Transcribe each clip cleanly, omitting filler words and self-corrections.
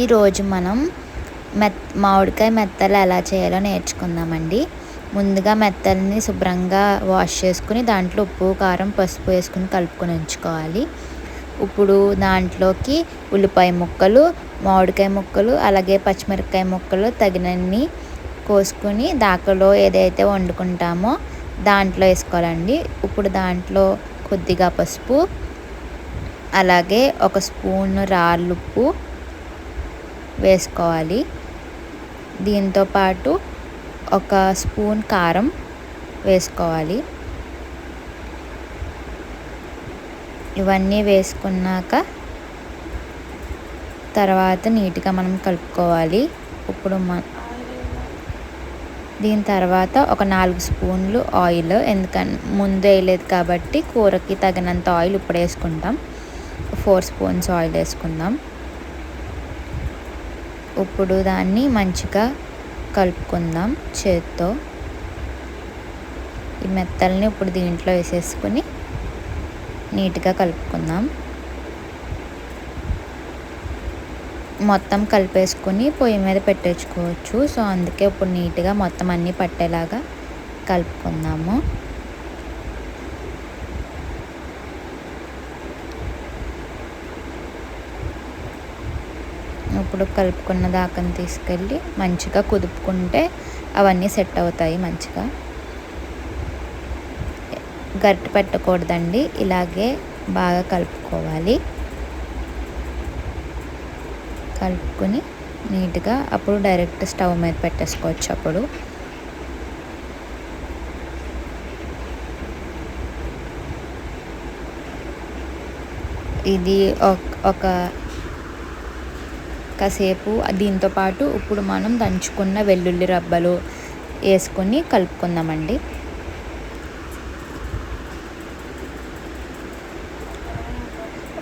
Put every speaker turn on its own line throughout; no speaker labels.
ఈరోజు మనం మామిడికాయ మెత్తలు ఎలా చేయాలో నేర్చుకుందామండి. ముందుగా మెత్తల్ని శుభ్రంగా వాష్ చేసుకుని దాంట్లో ఉప్పు, కారం, పసుపు వేసుకుని కలుపుకొని ఉంచుకోవాలి. ఇప్పుడు దాంట్లోకి ఉల్లిపాయ ముక్కలు, మామిడికాయ ముక్కలు, అలాగే పచ్చిమిరపకాయ ముక్కలు తగినన్ని కోసుకుని దాకలో ఏదైతే వండుకుంటామో దాంట్లో వేసుకోవాలండి. ఇప్పుడు దాంట్లో కొద్దిగా పసుపు, అలాగే ఒక స్పూన్ రాళ్ళుప్పు వేసుకోవాలి. దీంతోపాటు ఒక స్పూన్ కారం వేసుకోవాలి. ఇవన్నీ వేసుకున్నాక తర్వాత నీట్గా మనం కలుపుకోవాలి. ఇప్పుడు దీని తర్వాత ఒక 4 స్పూన్లు ఆయిల్, ఎందుకంటే ముందు వేయలేదు కాబట్టి కూరకి తగినంత ఆయిల్ ఇప్పుడు వేసుకుంటాం. 4 స్పూన్స్ ఆయిల్ వేసుకుందాం. ఇప్పుడు దాన్ని మంచిగా కలుపుకుందాం చేత్తో. ఈ మెత్తల్ని ఇప్పుడు దీంట్లో వేసేసుకుని నీట్గా కలుపుకుందాం. మొత్తం కలిపేసుకుని పొయ్యి మీద పెట్టేసుకోవచ్చు. సో అందుకే ఇప్పుడు నీట్గా మొత్తం అన్నీ పట్టేలాగా కలుపుకుందాము. ఇప్పుడు కలుపుకున్న దాకని తీసుకెళ్ళి మంచిగా కుదుపుకుంటే అవన్నీ సెట్ అవుతాయి మంచిగా. గరిటె పెట్టకూడదండి, ఇలాగే బాగా కలుపుకోవాలి. కలుపుకొని నీట్గా అప్పుడు డైరెక్ట్ స్టవ్ మీద పెట్టేసుకోవచ్చు. అప్పుడు ఇది ఒక కాసేపు దీంతోపాటు ఇప్పుడు మనం దంచుకున్న వెల్లుల్లి రబ్బలు వేసుకొని కలుపుకుందామండి.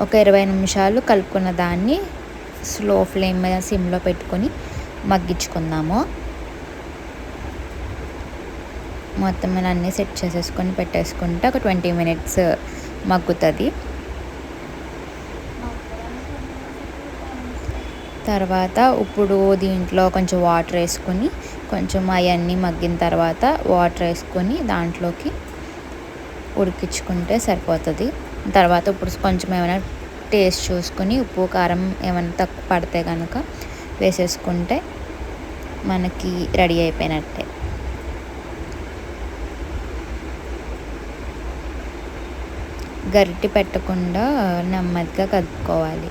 ఒక 20 నిమిషాలు కలుపుకున్న దాన్ని స్లో ఫ్లేమ్ మీద సిమ్లో పెట్టుకొని మగ్గించుకుందాము. మొత్తం అన్నీ సెట్ చేసేసుకొని పెట్టేసుకుంటే ఒక 20 మినిట్స్ మగ్గుతుంది. తర్వాత ఇప్పుడు దీంట్లో కొంచెం వాటర్ వేసుకొని కొంచెం అవన్నీ మగ్గిన తర్వాత వాటర్ వేసుకొని దాంట్లోకి ఉడికించుకుంటే సరిపోతుంది. తర్వాత ఇప్పుడు కొంచెం ఏమైనా టేస్ట్ చూసుకొని ఉప్పు, కారం ఏమైనా తక్కువ పడితే కనుక వేసేసుకుంటే మనకి రెడీ అయిపోయినట్టే. గరిటె పెట్టకుండా నెమ్మదిగా కలుపుకోవాలి.